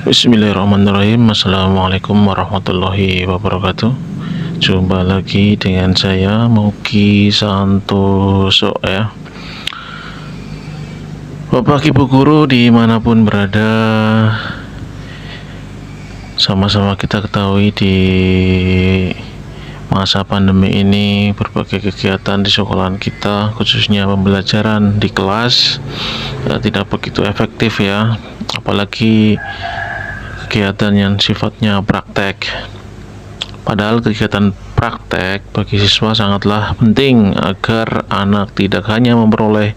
Bismillahirrahmanirrahim. Assalamualaikum warahmatullahi wabarakatuh. Jumpa lagi dengan saya Mugi Santoso ya. Bapak Ibu guru dimanapun berada, sama-sama kita ketahui di masa pandemi ini berbagai kegiatan di sekolahan kita, khususnya pembelajaran di kelas, tidak begitu efektif ya, apalagi kegiatan yang sifatnya praktek. Padahal kegiatan praktek bagi siswa sangatlah penting agar anak tidak hanya memperoleh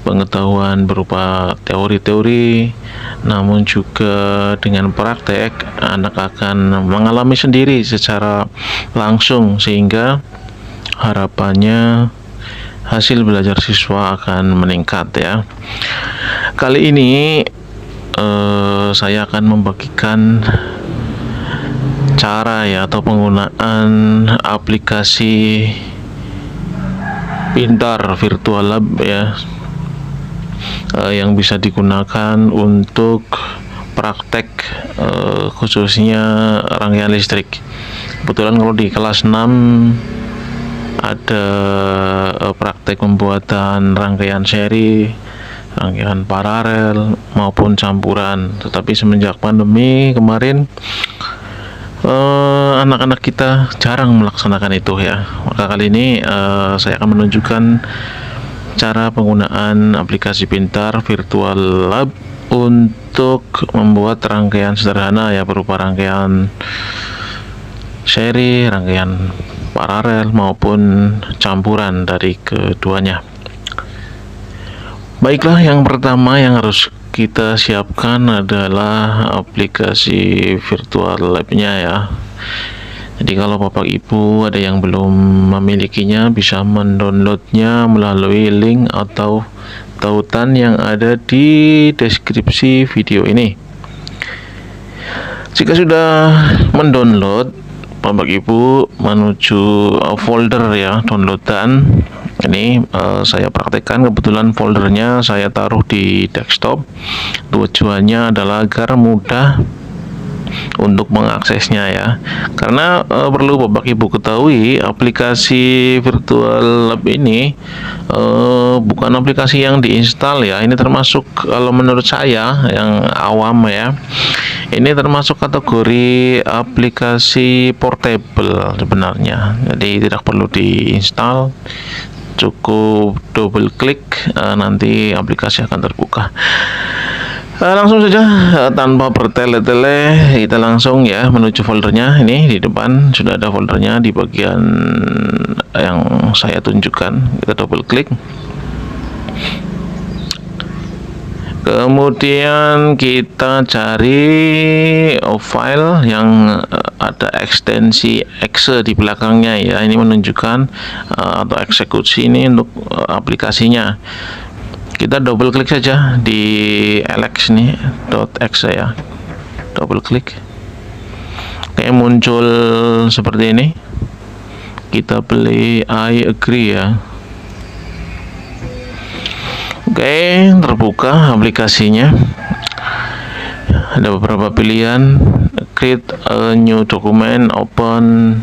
pengetahuan berupa teori-teori, namun juga dengan praktek anak akan mengalami sendiri secara langsung, sehingga harapannya hasil belajar siswa akan meningkat ya. Kali ini saya akan membagikan cara ya atau penggunaan aplikasi pintar virtual lab ya, yang bisa digunakan untuk praktek, khususnya rangkaian listrik. Kebetulan kalau di kelas 6 ada praktek pembuatan rangkaian seri, rangkaian paralel maupun campuran. Tetapi semenjak pandemi kemarin, anak-anak kita jarang melaksanakan itu ya. Maka kali ini saya akan menunjukkan cara penggunaan aplikasi pintar virtual lab untuk membuat rangkaian sederhana ya, berupa rangkaian seri, rangkaian paralel maupun campuran dari keduanya. Baiklah, yang pertama yang harus kita siapkan adalah aplikasi virtual lab-nya ya. Jadi kalau Bapak Ibu ada yang belum memilikinya, bisa mendownloadnya melalui link atau tautan yang ada di deskripsi video ini. Jika sudah mendownload, Bapak Ibu menuju folder ya, downloadan. Ini saya praktekkan, kebetulan foldernya saya taruh di desktop. Tujuannya adalah agar mudah untuk mengaksesnya ya. Karena perlu Bapak Ibu ketahui, aplikasi virtual lab ini bukan aplikasi yang diinstal ya. Ini termasuk, kalau menurut saya yang awam ya, ini termasuk kategori aplikasi portable sebenarnya. Jadi tidak perlu diinstal, cukup double klik, nanti aplikasi akan terbuka. Langsung saja, tanpa bertele-tele, kita langsung ya menuju foldernya. Ini di depan sudah ada foldernya di bagian yang saya tunjukkan. Kita double klik, kemudian kita cari file yang ada ekstensi exe di belakangnya ya. Ini menunjukkan atau eksekusi ini untuk aplikasinya. Kita double klik saja di alex nih .exe ya, double klik. Oke, muncul seperti ini. Kita pilih I agree ya. Oke, terbuka aplikasinya. Ada beberapa pilihan, create a new document, open.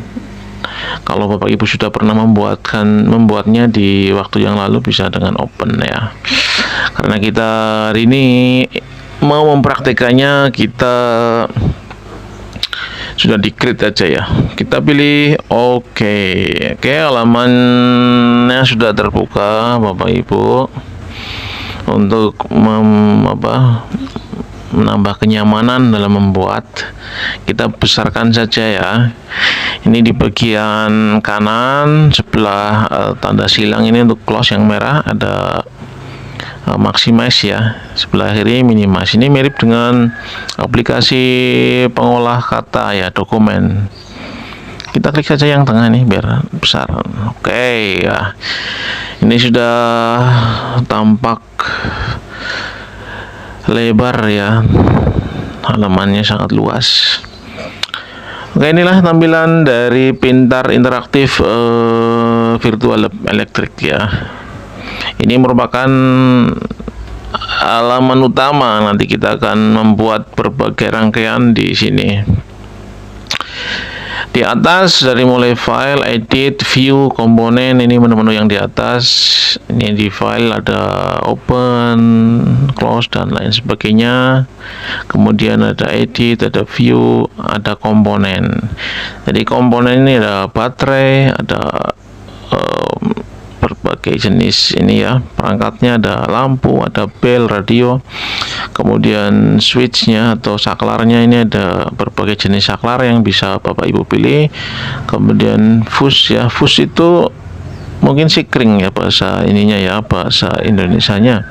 Kalau Bapak Ibu sudah pernah membuatnya di waktu yang lalu, bisa dengan open ya. Karena kita hari ini mau mempraktekannya, kita sudah di create aja ya. Kita pilih oke. Oke, halamannya sudah terbuka Bapak Ibu. Untuk menambah kenyamanan dalam membuat, kita besarkan saja ya. Ini di bagian kanan sebelah tanda silang ini untuk close yang merah ada maximize ya, sebelah kiri minimize. Ini mirip dengan aplikasi pengolah kata ya, dokumen. Kita klik saja yang tengah nih biar besar. Oke ya, ini sudah tampak lebar ya, halamannya sangat luas. Oke, inilah tampilan dari pintar interaktif virtual lab elektrik ya. Ini merupakan halaman utama. Nanti kita akan membuat berbagai rangkaian di sini. Di atas dari mulai file, edit, view, komponen, ini menu-menu yang di atas. Ini di file ada open, close, dan lain sebagainya. Kemudian ada edit, ada view, ada komponen. Jadi komponen ini ada baterai, ada berbagai jenis ini ya perangkatnya, ada lampu, ada bel, radio, kemudian switchnya atau saklarnya, ini ada berbagai jenis saklar yang bisa Bapak Ibu pilih. Kemudian fuse ya, fuse itu mungkin sikring ya bahasa ininya ya, bahasa Indonesianya.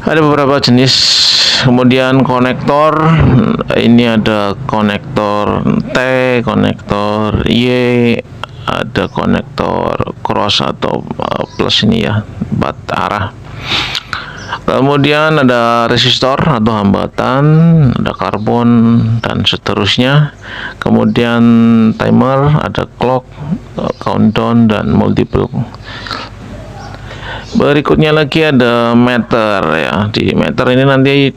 Ada beberapa jenis. Kemudian konektor, ini ada konektor T, konektor Y, ada konektor cross atau plus ini ya, 4 arah. Kemudian ada resistor atau hambatan, ada karbon, dan seterusnya. Kemudian timer, ada clock, countdown, dan multiple. Berikutnya lagi ada meter ya. Di meter ini nanti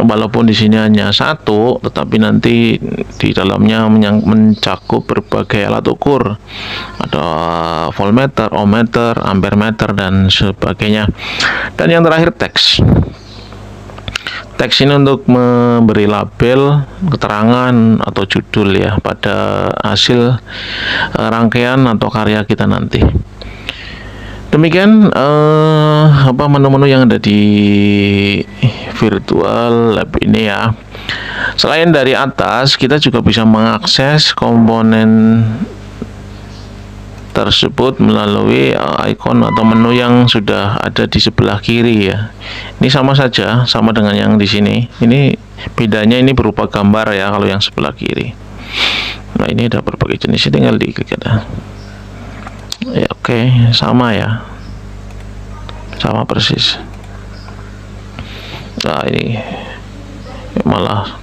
walaupun di sini hanya satu, tetapi nanti di dalamnya mencakup berbagai alat ukur. Ada voltmeter, ohmmeter, ampermeter, dan sebagainya. Dan yang terakhir teks. Teks ini untuk memberi label, keterangan, atau judul ya pada hasil rangkaian atau karya kita nanti. Demikian menu-menu yang ada di virtual lab ini ya. Selain dari atas, kita juga bisa mengakses komponen tersebut melalui ikon atau menu yang sudah ada di sebelah kiri ya. Ini sama saja, sama dengan yang di sini. Ini bedanya ini berupa gambar ya kalau yang sebelah kiri. Nah, ini ada berbagai jenis, tinggal diklik ada. Ya, oke, sama ya, sama persis. Nah, ini malah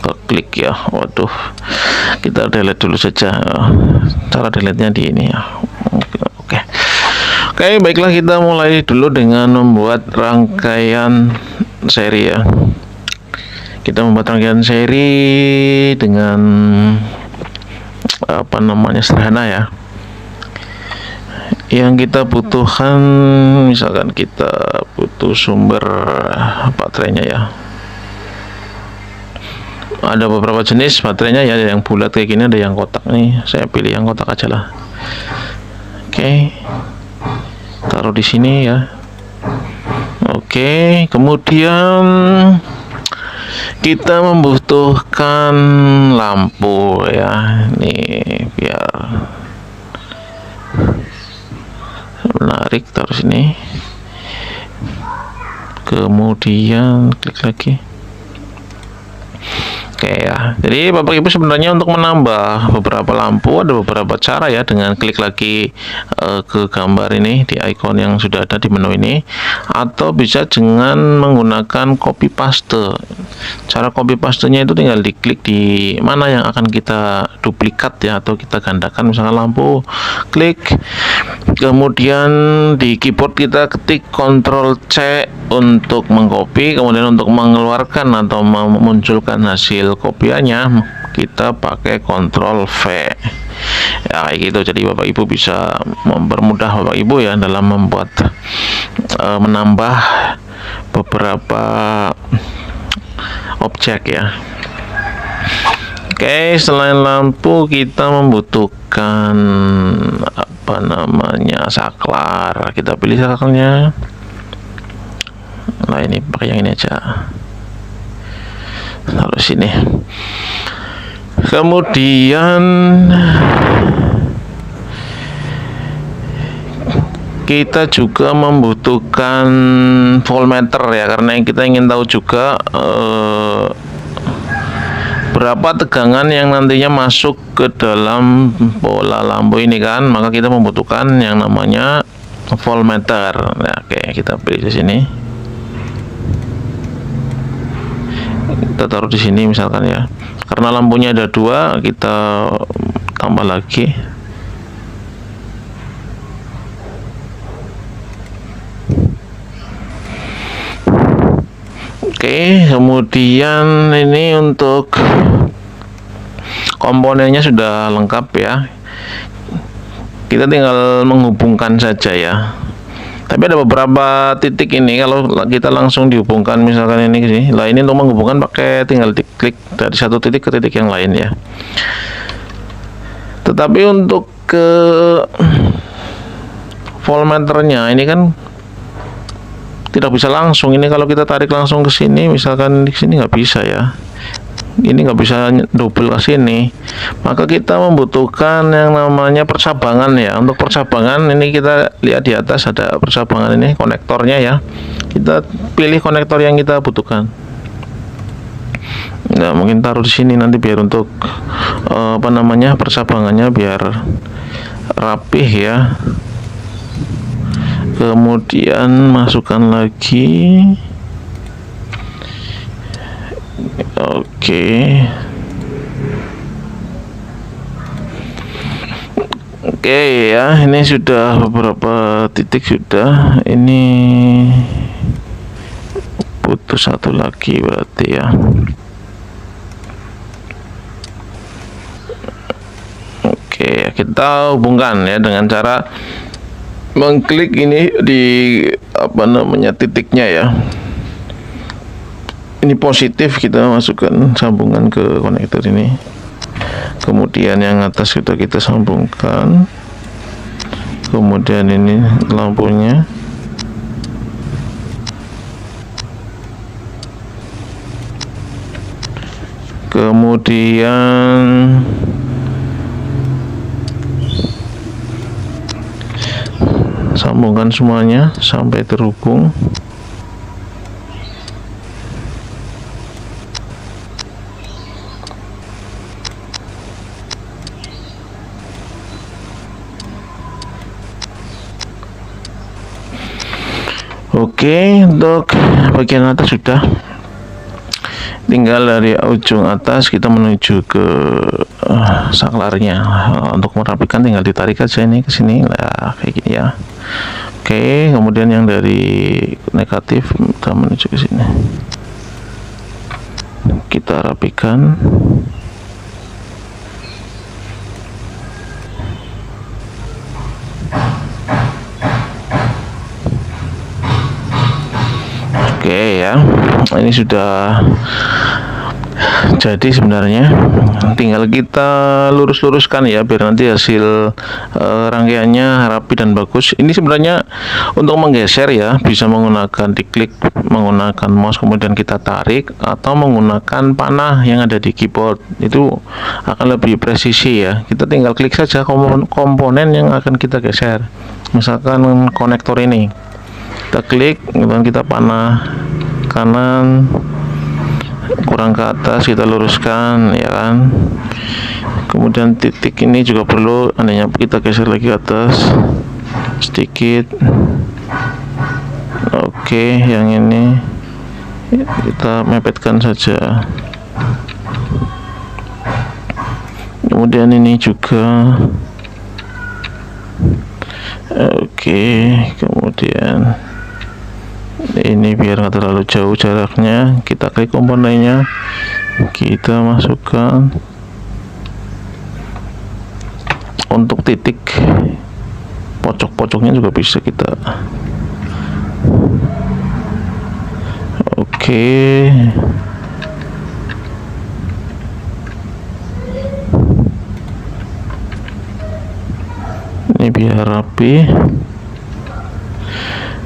keklik ya, waduh, kita delete dulu saja. Cara delete-nya di ini ya. Oke, baiklah, kita mulai dulu dengan membuat rangkaian seri ya. Kita membuat rangkaian seri dengan sederhana ya. Yang kita butuhkan, misalkan kita butuh sumber baterainya ya. Ada beberapa jenis baterainya ya, ada yang bulat kayak gini, ada yang kotak nih. Saya pilih yang kotak aja lah. Oke, taruh di sini ya. Oke, kemudian kita membutuhkan lampu ya. Nih biar menarik, taruh sini. Kemudian klik lagi. Oke ya, jadi Bapak Ibu sebenarnya untuk menambah beberapa lampu ada beberapa cara ya, dengan klik lagi ke gambar ini di icon yang sudah ada di menu ini, atau bisa dengan menggunakan copy paste. Cara copy pastenya itu tinggal diklik di mana yang akan kita duplikat ya, atau kita gandakan, misalkan lampu, klik, kemudian di keyboard kita ketik Ctrl C untuk mengcopy, kemudian untuk mengeluarkan atau memunculkan hasil kopiannya kita pakai Ctrl V ya, kayak gitu. Jadi Bapak Ibu bisa mempermudah Bapak Ibu ya dalam membuat menambah beberapa objek ya. Oke, selain lampu kita membutuhkan saklar. Kita pilih saklarnya. Nah, ini pakai yang ini aja, taruh sini. Kemudian kita juga membutuhkan voltmeter ya, karena kita ingin tahu juga berapa tegangan yang nantinya masuk ke dalam bola lampu ini kan, maka kita membutuhkan yang namanya voltmeter. Nah, oke, kita pilih di sini. Kita taruh di sini misalkan ya, karena lampunya ada 2, kita tambah lagi. Oke, kemudian ini untuk komponennya sudah lengkap ya. Kita tinggal menghubungkan saja ya. Tapi ada beberapa titik ini kalau kita langsung dihubungkan, misalkan ini sih. Lah ini untuk menghubungkan pakai tinggal diklik dari satu titik ke titik yang lain ya. Tetapi untuk ke voltmeternya ini kan tidak bisa langsung. Ini kalau kita tarik langsung ke sini, misalkan di sini nggak bisa ya. Ini nggak bisa double ke sini, maka kita membutuhkan yang namanya percabangan ya. Untuk percabangan ini kita lihat di atas ada percabangan ini konektornya ya. Kita pilih konektor yang kita butuhkan. Nah, mungkin taruh di sini nanti biar untuk percabangannya biar rapih ya. Kemudian masukkan lagi. Oke, ya, ini sudah beberapa titik sudah. Ini butuh satu lagi berarti ya. Oke, kita hubungkan ya dengan cara mengklik ini di titiknya ya. Ini positif, kita masukkan sambungan ke konektor ini. Kemudian yang atas sudah kita sambungkan. Kemudian ini lampunya. Kemudian sambungkan semuanya sampai terhubung. Oke, untuk bagian atas sudah. Tinggal dari ujung atas kita menuju ke saklarnya. Untuk merapikan tinggal ditarik aja ini ke sini lah, kayak gini ya. Oke, kemudian yang dari negatif kita menuju ke sini. Kita rapikan. Oke ya, ini sudah jadi sebenarnya. Tinggal kita lurus-luruskan ya biar nanti hasil rangkaiannya rapi dan bagus. Ini sebenarnya untuk menggeser ya, bisa menggunakan diklik menggunakan mouse kemudian kita tarik, atau menggunakan panah yang ada di keyboard. Itu akan lebih presisi ya. Kita tinggal klik saja komponen yang akan kita geser. Misalkan konektor ini, kita klik, kemudian kita panah kanan kurang ke atas, kita luruskan ya kan. Kemudian titik ini juga perlu anehnya kita geser lagi ke atas sedikit. Oke, yang ini kita mepetkan saja. Kemudian ini juga. Oke, kemudian ini biar nggak terlalu jauh jaraknya, kita klik komponennya, kita masukkan. Untuk titik pojok-pojoknya juga bisa kita. Oke, ini biar rapi.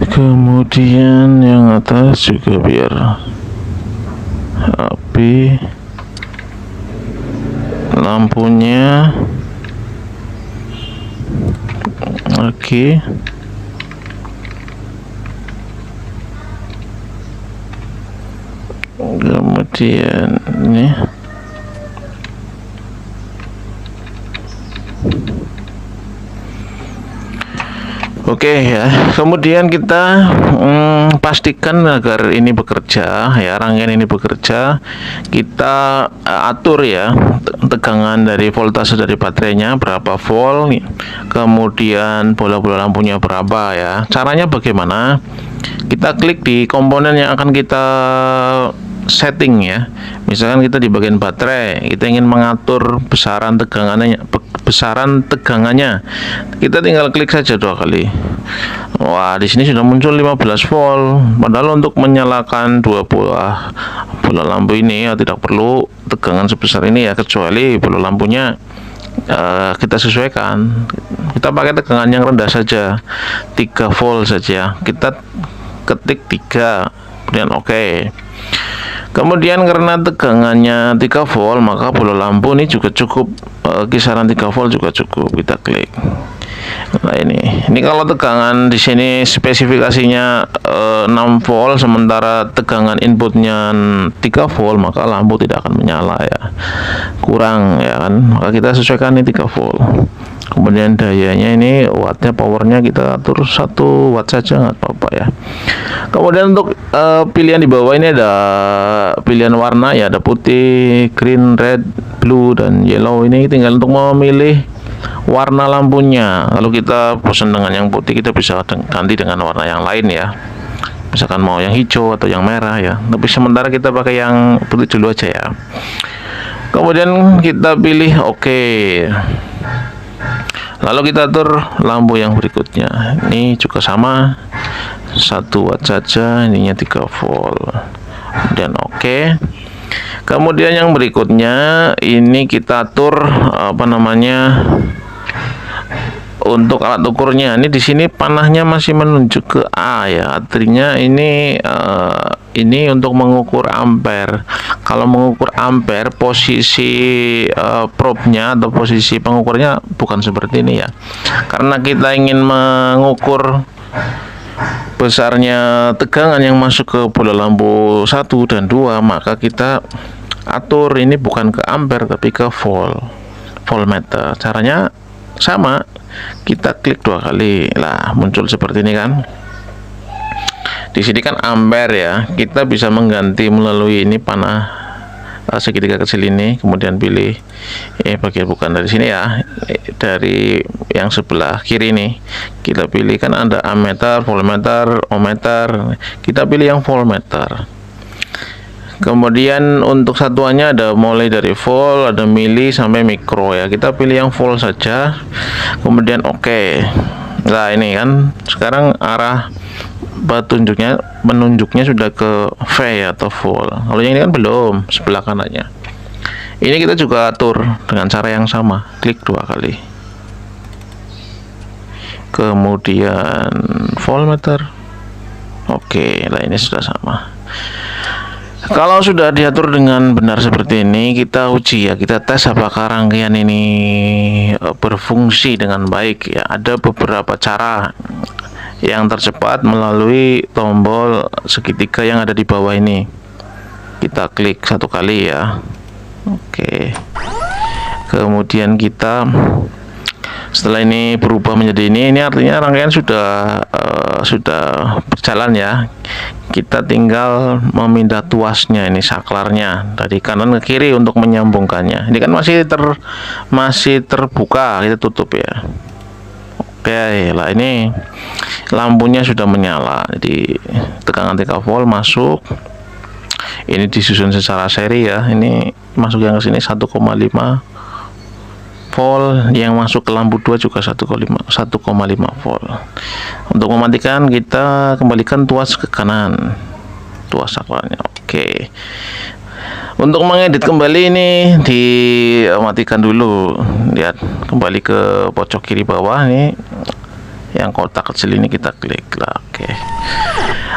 Kemudian yang atas juga biar rapi. Lampunya oke. Kemudian ini oke ya, kemudian kita pastikan agar ini bekerja ya, rangkaian ini bekerja. Kita atur ya tegangan dari voltase dari baterainya berapa volt, kemudian bola-bola lampunya berapa ya. Caranya bagaimana? kita klik di komponen yang akan kita setting ya. Misalkan kita di bagian baterai, kita ingin mengatur besaran tegangannya, kita tinggal klik saja 2 kali. Wah, di sini sudah muncul 15 volt. Padahal untuk menyalakan dua bola lampu ini ya tidak perlu tegangan sebesar ini ya, kecuali bola lampunya kita sesuaikan. Kita pakai tegangan yang rendah saja, 3 volt saja. Kita ketik 3, kemudian oke. Kemudian karena tegangannya 3 volt, maka bola lampu ini juga cukup, kisaran 3 volt juga cukup. Kita klik. Nah, ini kalau tegangan di sini spesifikasinya 6 volt, sementara tegangan inputnya 3 volt, maka lampu tidak akan menyala ya, kurang ya kan. Maka kita sesuaikan ini 3 volt. Kemudian dayanya ini, wattnya, powernya kita atur 1 watt saja, nggak apa-apa ya. Kemudian untuk pilihan di bawah ini ada pilihan warna ya, ada putih, green, red, blue, dan yellow. Ini tinggal untuk memilih warna lampunya. Kalau kita bosan dengan yang putih, kita bisa ganti dengan warna yang lain ya. Misalkan mau yang hijau atau yang merah ya. Tapi sementara kita pakai yang putih dulu aja ya. Kemudian kita pilih oke. Lalu kita atur lampu yang berikutnya. Ini juga sama, 1 watt saja, ininya 3 volt. Dan oke. Kemudian yang berikutnya ini kita atur untuk alat ukurnya. Ini di sini panahnya masih menunjuk ke A ya. Artinya ini untuk mengukur ampere. Kalau mengukur ampere, posisi probe-nya atau posisi pengukurnya bukan seperti ini ya. Karena kita ingin mengukur besarnya tegangan yang masuk ke bola lampu 1 dan 2, maka kita atur ini bukan ke ampere tapi ke voltmeter. Caranya sama, kita klik 2 kali lah, muncul seperti ini kan. Di sini kan ampere ya, kita bisa mengganti melalui ini panah segitiga kecil ini, kemudian pilih bagian bukan dari sini ya, dari yang sebelah kiri nih, kita pilih kan ada ammeter, voltmeter, ohmmeter, kita pilih yang voltmeter. Kemudian untuk satuannya ada mulai dari volt, ada mili sampai mikro ya, kita pilih yang volt saja, kemudian oke. Nah ini kan sekarang arah penunjuknya sudah ke V atau volt. Kalau yang ini kan belum, sebelah kanannya. Ini kita juga atur dengan cara yang sama, klik 2 kali. Kemudian voltmeter. Oke, nah ini sudah sama. Kalau sudah diatur dengan benar seperti ini, kita uji ya, kita tes apakah rangkaian ini berfungsi dengan baik ya. Ada beberapa cara. Yang tercepat melalui tombol segitiga yang ada di bawah ini. Kita klik 1 kali ya. Oke. Kemudian kita setelah ini berubah menjadi ini artinya rangkaian sudah berjalan ya. Kita tinggal memindah tuasnya, ini saklarnya dari kanan ke kiri untuk menyambungkannya. Ini kan masih terbuka, kita tutup ya. Oke, lah ini lampunya sudah menyala. Jadi tegangan 3 volt masuk. Ini disusun secara seri ya. Ini masuk yang ke sini 1,5 volt, yang masuk ke lampu 2 juga 1,5 volt. Untuk mematikan, kita kembalikan tuas ke kanan, tuas saklarnya. Oke. Untuk mengedit kembali ini dimatikan dulu. Lihat, kembali ke pojok kiri bawah nih, yang kotak kecil ini kita klik lah. Oke.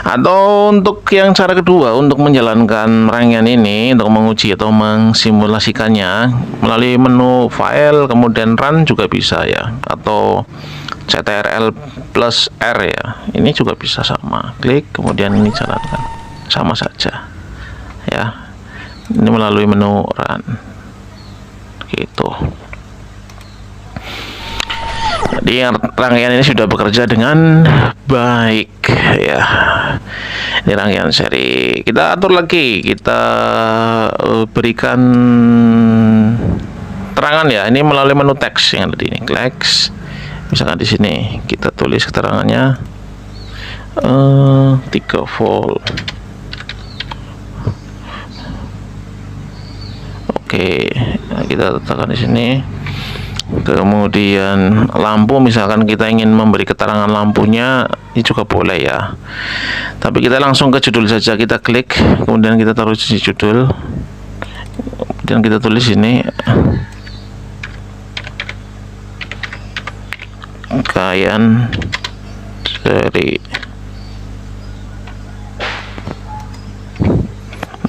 Atau untuk yang cara kedua, untuk menjalankan rangkaian ini, untuk menguji atau mensimulasikannya melalui menu file, kemudian run juga bisa ya, atau CTRL plus R ya, ini juga bisa sama, klik kemudian ini jalankan, sama saja ya. Ini melalui menu run gitu. Jadi rangkaian ini sudah bekerja dengan baik ya. Ini rangkaian seri. Kita atur lagi, kita berikan terangan ya. Ini melalui menu teks yang ada di ini, teks. Misalkan di sini kita tulis keterangannya. 3 volt. Oke, nah, kita tekan di sini. Kemudian lampu, misalkan kita ingin memberi keterangan lampunya, ini juga boleh ya. Tapi kita langsung ke judul saja, kita klik, kemudian kita taruh di judul, kemudian kita tulis ini Kayan seri.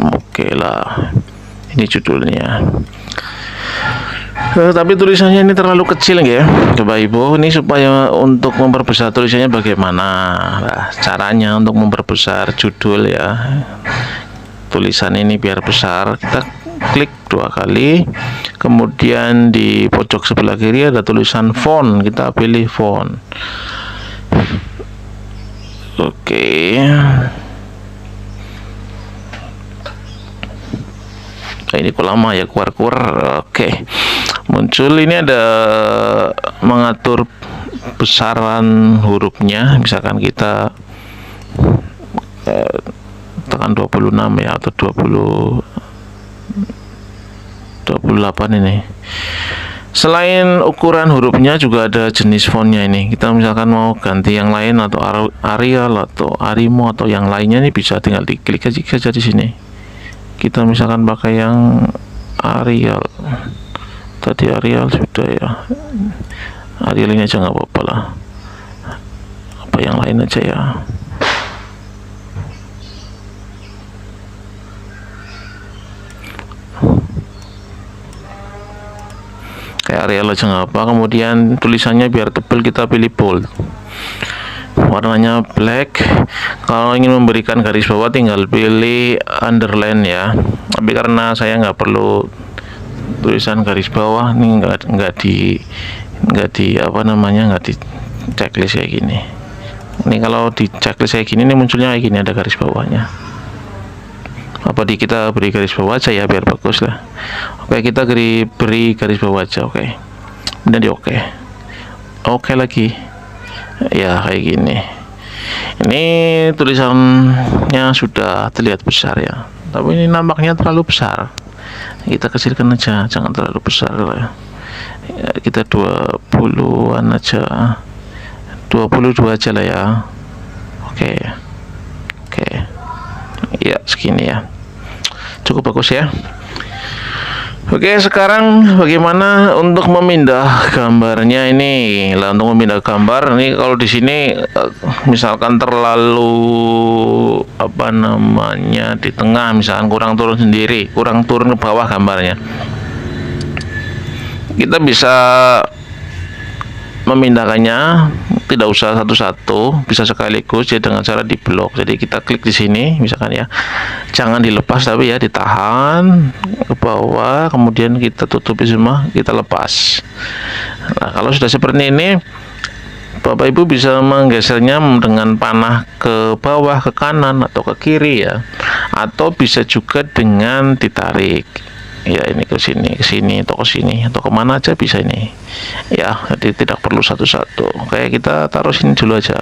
Oke lah, ini judulnya. Tapi tulisannya ini terlalu kecil ya, Bapak Ibu. Ini supaya untuk memperbesar tulisannya bagaimana? Nah, caranya untuk memperbesar judul ya, tulisan ini biar besar, kita klik 2 kali, kemudian di pojok sebelah kiri ada tulisan font, kita pilih font. Oke. Ini kok lama ya keluar. Oke, muncul ini ada mengatur besaran hurufnya, misalkan kita tekan 26 ya, atau 28 ini. Selain ukuran hurufnya juga ada jenis fontnya ini. Kita misalkan mau ganti yang lain atau Arial atau Arimo atau yang lainnya, ini bisa tinggal diklik aja di sini. Kita misalkan pakai yang Arial, tadi Arial sudah ya, Arial ini aja nggak apa-apa lah, apa yang lain aja ya. Kayak Arial aja nggak apa. Kemudian tulisannya biar tebal kita pilih bold, warnanya black. Kalau ingin memberikan garis bawah tinggal pilih underline ya, tapi karena saya nggak perlu tulisan garis bawah, ini nggak di apa namanya, nggak di checklist kayak gini. Ini kalau di checklist kayak gini, ini munculnya kayak gini, ada garis bawahnya. Apa kita beri garis bawah aja ya biar bagus lah. Oke, kita beri garis bawah aja. Oke, kemudian di oke lagi ya, kayak gini. Ini tulisannya sudah terlihat besar ya, tapi ini nampaknya terlalu besar. Kita kecilkan aja, jangan terlalu besar ya. Kita 20-an aja, 22 aja lah ya. Oke ya, segini ya, cukup bagus ya. Oke, sekarang bagaimana untuk memindah gambarnya ini? Lah, untuk memindah gambar ini, kalau di sini misalkan terlalu apa namanya di tengah, misalkan kurang turun ke bawah gambarnya, kita bisa memindahkannya, tidak usah satu-satu, bisa sekaligus ya dengan cara di blok. Jadi kita klik di sini misalkan ya, jangan dilepas tapi ya ditahan ke bawah, kemudian kita tutupi semua, kita lepas. Nah, kalau sudah seperti ini, Bapak Ibu bisa menggesernya dengan panah ke bawah, ke kanan atau ke kiri ya, atau bisa juga dengan ditarik ya, ini ke sini atau ke sini atau kemana aja bisa ini ya. Jadi tidak perlu satu-satu, kayak kita taruh sini dulu aja.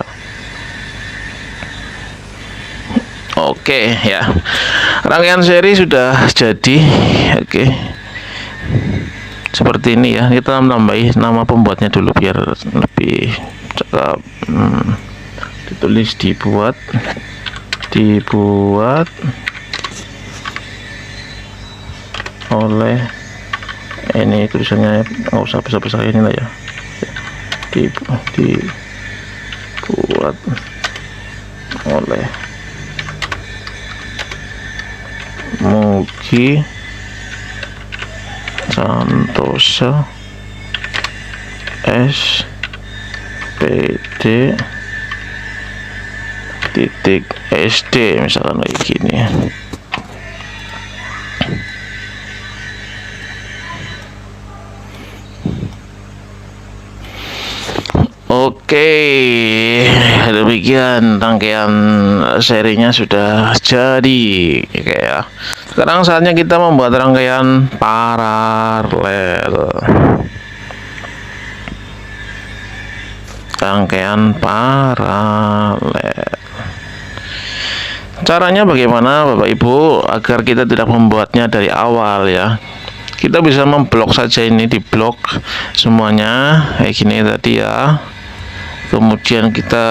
Oke ya, rangkaian seri sudah jadi. Oke, seperti ini ya. Kita tambahin nama pembuatnya dulu biar lebih cakep. Ditulis dibuat oleh, ini tulisannya nggak usah besar-besar ini lah ya, dibuat oleh Mugi Santosa SPD SD, misalkan kayak gini. Oke, demikian rangkaian serinya sudah jadi. Oke ya. Sekarang saatnya kita membuat rangkaian paralel. Rangkaian paralel. Caranya bagaimana Bapak Ibu agar kita tidak membuatnya dari awal ya? Kita bisa memblok saja, ini di blok semuanya kayak gini tadi ya. Kemudian kita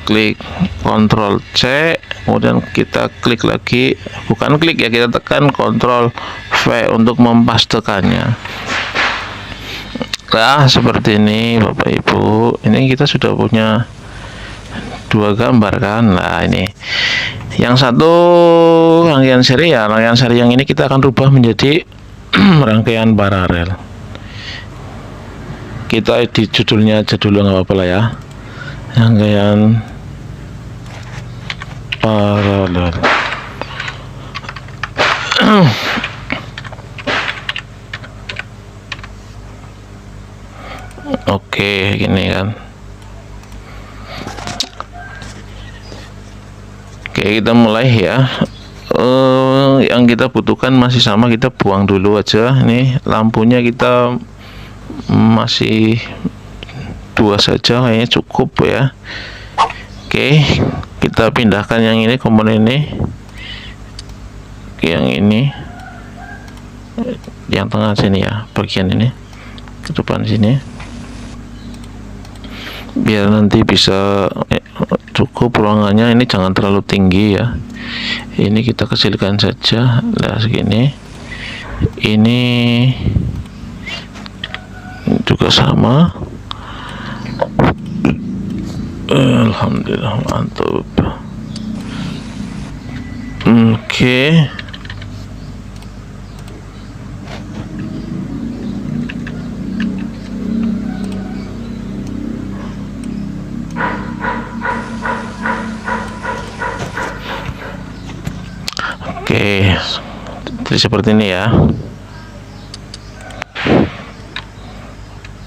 klik Ctrl C, kemudian kita klik lagi, bukan klik ya, kita tekan Ctrl V untuk mempastekannya. Nah, seperti ini Bapak Ibu. Ini kita sudah punya dua gambar kan. Nah, ini yang satu rangkaian serial. Rangkaian serial yang ini kita akan rubah menjadi rangkaian paralel. Kita edit judulnya aja dulu, nggak apa-apa lah ya. Rangkaian paralel. Oke, gini kan. Oke, kita mulai ya. Yang kita butuhkan masih sama, kita buang dulu aja. Nih lampunya kita masih dua saja, kayaknya cukup ya. Oke, kita pindahkan yang ini, komponen ini, yang ini, yang tengah sini ya, bagian ini ke depan sini, biar nanti bisa cukup ruangannya. Ini jangan terlalu tinggi ya, ini kita kecilkan saja lah segini. Ini juga sama. Alhamdulillah, mantap. Oke. Oke, jadi seperti ini ya.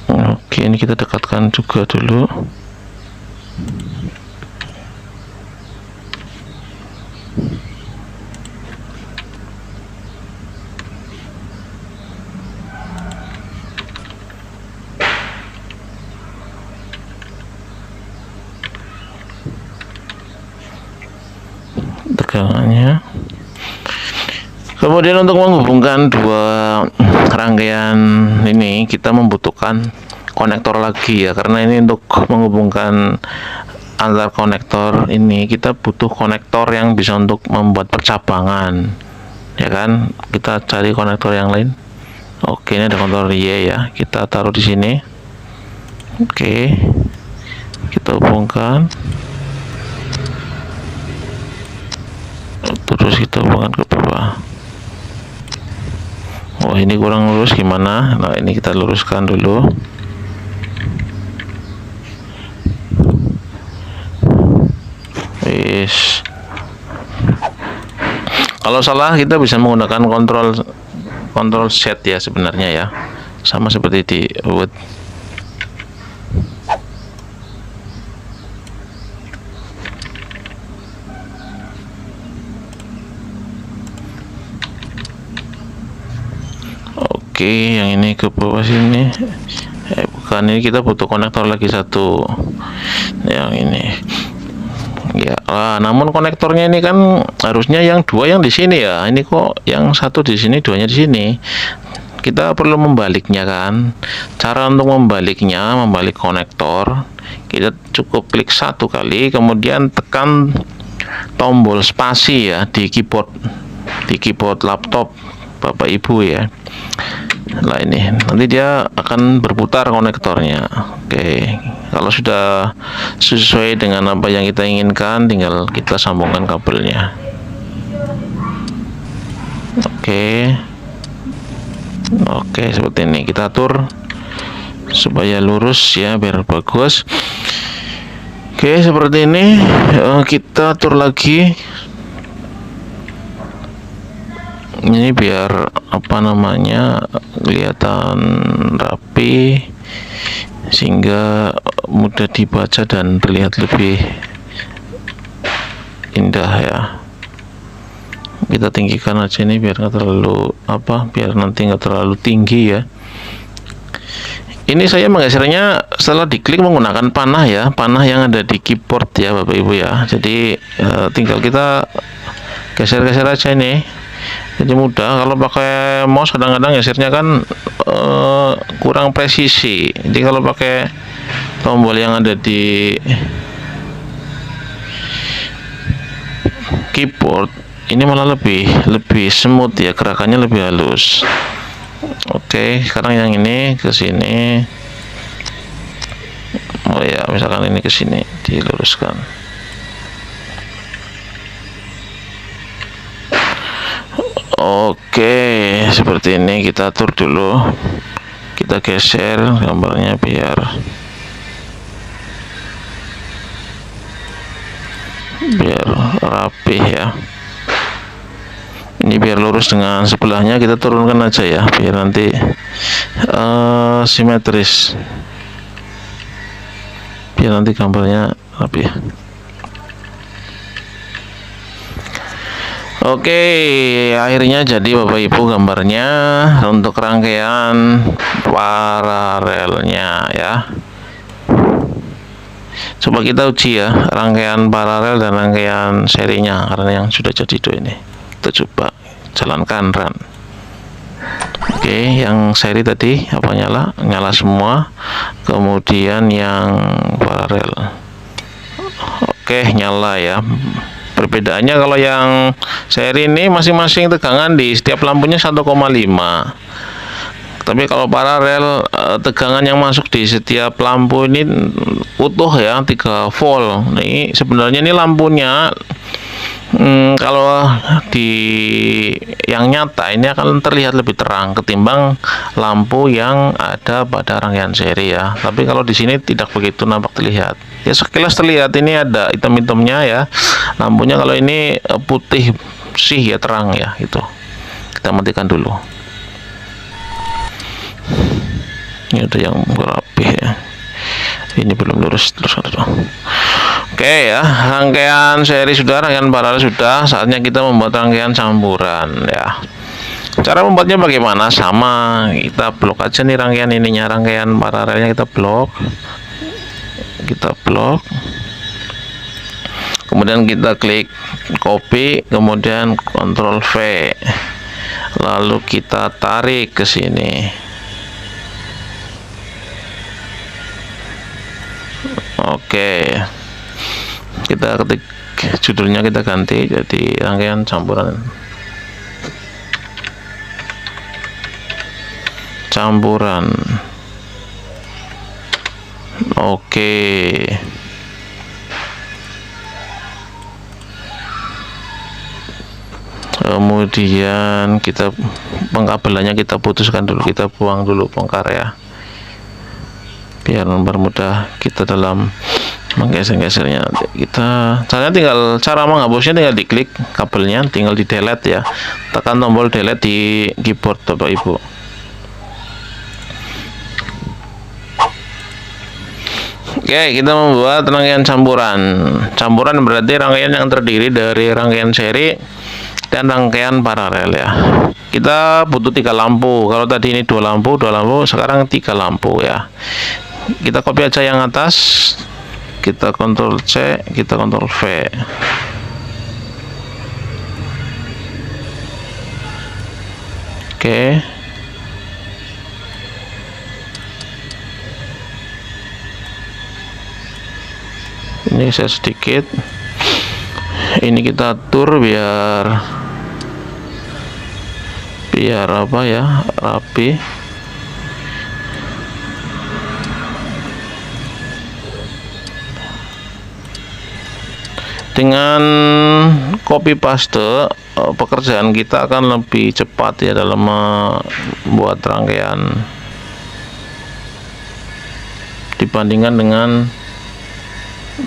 Oke, ini kita dekatkan juga dulu. Tegangannya. Kemudian untuk menghubungkan dua rangkaian ini kita membutuhkan konektor lagi ya, karena ini untuk menghubungkan antar konektor ini kita butuh konektor yang bisa untuk membuat percabangan ya kan. Kita cari konektor yang lain. Oke, ini ada konektor Y ya, kita taruh di sini. Oke, kita hubungkan, terus kita hubungkan ke bawah. Oh, ini kurang lurus gimana? Nah, ini kita luruskan dulu. Wis. Kalau salah kita bisa menggunakan kontrol set ya sebenarnya ya. Sama seperti di Word. Oke, yang ini ke bawah sini. Bukan, ini kita butuh konektor lagi satu. Yang ini. Ya, namun konektornya ini kan harusnya yang dua yang di sini ya. Ini kok yang satu di sini, duanya di sini. Kita perlu membaliknya kan. Cara untuk membaliknya, membalik konektor, kita cukup klik satu kali, kemudian tekan tombol spasi ya di keyboard laptop Bapak Ibu ya. Nah, ini nanti dia akan berputar konektornya. Oke, kalau sudah sesuai dengan apa yang kita inginkan, tinggal kita sambungkan kabelnya. Oke, seperti ini. Kita atur supaya lurus ya, biar bagus. Oke, seperti ini. Kita atur lagi. Ini biar apa namanya kelihatan rapi, sehingga mudah dibaca dan terlihat lebih indah ya. Kita tinggikan aja ini biar nggak terlalu biar nanti nggak terlalu tinggi ya. Ini saya menggesernya setelah diklik menggunakan panah ya, panah yang ada di keyboard ya Bapak Ibu ya. Jadi tinggal kita geser-geser aja ini, jadi mudah. Kalau pakai mouse kadang-kadang gesernya kan kurang presisi, jadi kalau pakai tombol yang ada di keyboard ini malah lebih smooth ya, gerakannya lebih halus. Oke, sekarang yang ini ke sini. Oh ya, misalkan ini ke sini diluruskan. Oke, seperti ini kita atur dulu. Kita geser gambarnya biar rapih ya. Ini biar lurus dengan sebelahnya, kita turunkan aja ya, biar nanti simetris, biar nanti gambarnya rapi. Oke, akhirnya jadi Bapak Ibu gambarnya untuk rangkaian paralelnya ya. Coba kita uji ya rangkaian paralel dan rangkaian serinya, karena yang sudah jadi itu ini. Kita coba jalankan run. Oke, yang seri tadi apa nyala semua, kemudian yang paralel oke nyala ya. Perbedaannya kalau yang seri ini masing-masing tegangan di setiap lampunya 1,5, tapi kalau paralel tegangan yang masuk di setiap lampu ini utuh ya, 3 volt. Ini sebenarnya ini lampunya kalau di yang nyata ini akan terlihat lebih terang ketimbang lampu yang ada pada rangkaian seri ya. Tapi kalau di sini tidak begitu nampak terlihat. Ya sekilas terlihat ini ada hitam-hitamnya ya. Lampunya kalau ini putih sih ya, terang ya itu. Kita matikan dulu. Ini ada yang rapih ya. Ini belum lurus terus. Oke ya, rangkaian seri sudah, rangkaian paralel sudah. Saatnya kita membuat rangkaian campuran ya. Cara membuatnya bagaimana? Sama, kita blok aja nih rangkaian ininya, rangkaian paralelnya kita blok. Kemudian kita klik copy, kemudian Ctrl V. Lalu kita tarik ke sini. Oke. Kita ketik judulnya, kita ganti jadi rangkaian campuran. Oke. Kemudian kita pengkabelannya kita putuskan dulu, kita buang dulu bongkar ya, biar mempermudah kita dalam menggeser-gesernya. Cara menghapusnya tinggal diklik kabelnya, tinggal di delete ya, tekan tombol delete di keyboard Bapak Ibu. Oke, kita membuat rangkaian campuran berarti rangkaian yang terdiri dari rangkaian seri dan rangkaian paralel ya. Kita butuh 3 lampu. Kalau tadi ini 2 lampu, sekarang 3 lampu ya. Kita copy aja yang atas, kita Ctrl C, kita Ctrl V. Oke. Ini saya sedikit, ini kita atur biar apa ya, rapi. Dengan copy paste pekerjaan kita akan lebih cepat ya dalam membuat rangkaian dibandingkan dengan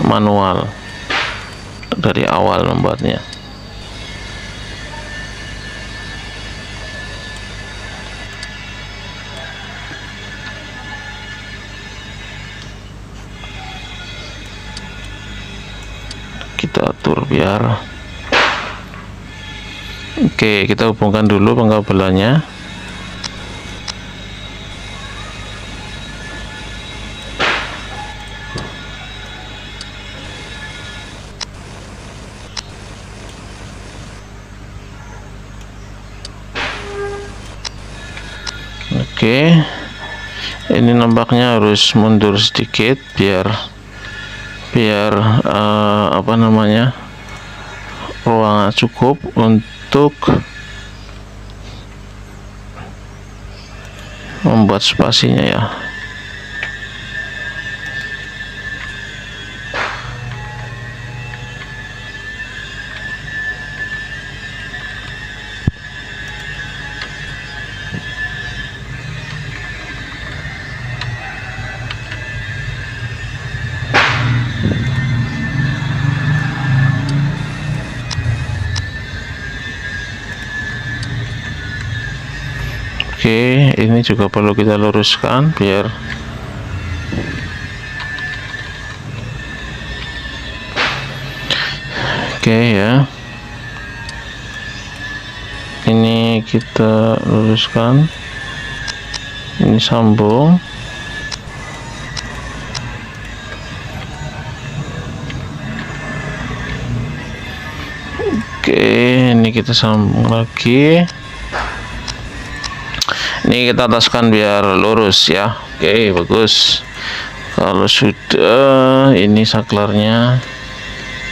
manual dari awal membuatnya. Kita atur biar oke, kita hubungkan dulu pengkabelannya. Oke, ini nampaknya harus mundur sedikit biar apa namanya, ruang cukup untuk membuat spasinya ya. Oke, ini juga perlu kita luruskan biar oke ya. Ini kita luruskan, ini sambung. Oke, ini kita sambung lagi. Ini kita ataskan biar lurus ya. Oke, bagus. Kalau sudah, ini saklarnya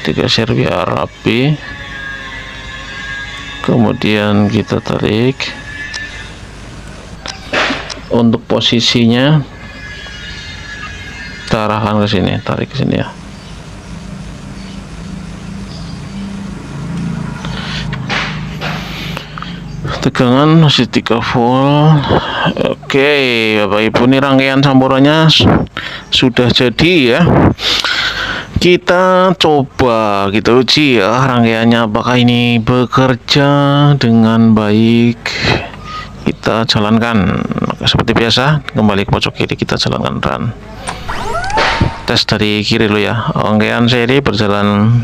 digeser biar rapi. Kemudian kita tarik. Untuk posisinya kita arahkan ke sini, tarik ke sini ya. Tegangan masih 3 volt. Oke, Bapak Ibu, ini rangkaian campurannya sudah jadi ya. Kita coba, kita uji ya rangkaiannya apakah ini bekerja dengan baik. Kita jalankan seperti biasa, kembali ke pojok kiri, kita jalankan run. Tes dari kiri dulu ya. Rangkaian seri berjalan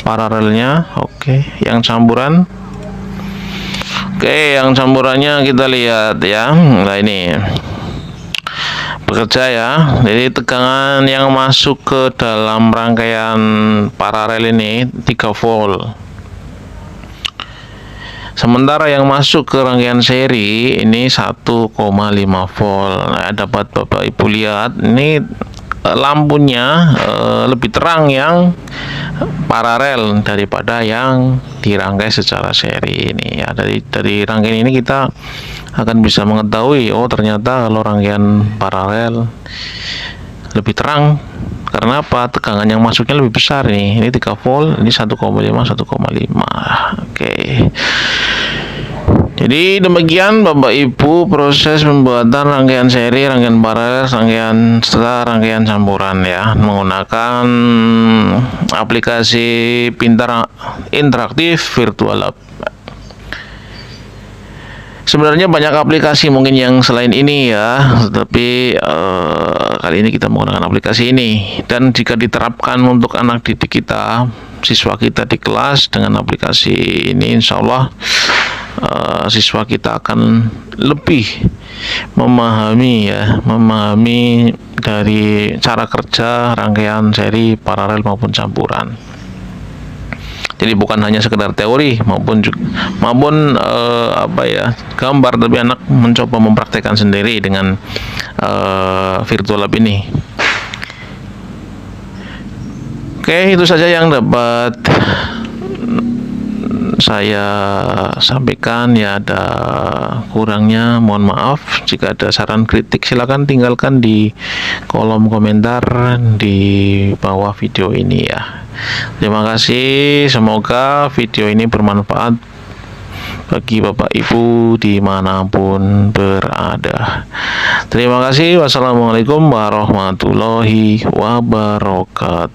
paralelnya. Oke, yang campuran. Oke, yang campurannya kita lihat ya. Nah, ini bekerja ya. Jadi tegangan yang masuk ke dalam rangkaian paralel ini 3 volt. Sementara yang masuk ke rangkaian seri ini 1,5 volt. Nah, dapat Bapak Ibu lihat ini lampunya lebih terang yang paralel daripada yang dirangkai secara seri ini ya. Dari rangkaian ini kita akan bisa mengetahui, oh ternyata kalau rangkaian paralel lebih terang. Karena apa? Tegangan yang masuknya lebih besar nih. Ini 3 volt, ini 1,5, 1,5. Oke. Jadi demikian Bapak Ibu proses pembuatan rangkaian seri, rangkaian paralel, rangkaian campuran ya, menggunakan aplikasi pintar interaktif Virtual Lab. Sebenarnya banyak aplikasi mungkin yang selain ini ya, tetapi kali ini kita menggunakan aplikasi ini. Dan jika diterapkan untuk anak didik kita, siswa kita di kelas dengan aplikasi ini, insya Allah siswa kita akan lebih memahami dari cara kerja rangkaian seri, paralel maupun campuran. Jadi bukan hanya sekedar teori maupun gambar, tapi anak mencoba mempraktekkan sendiri dengan Virtual Lab ini. Oke, itu saja yang dapat saya sampaikan ya. Ada kurangnya mohon maaf. Jika ada saran kritik silakan tinggalkan di kolom komentar di bawah video ini ya. Terima kasih, semoga video ini bermanfaat bagi Bapak Ibu dimanapun berada. Terima kasih. Wassalamualaikum warahmatullahi wabarakatuh.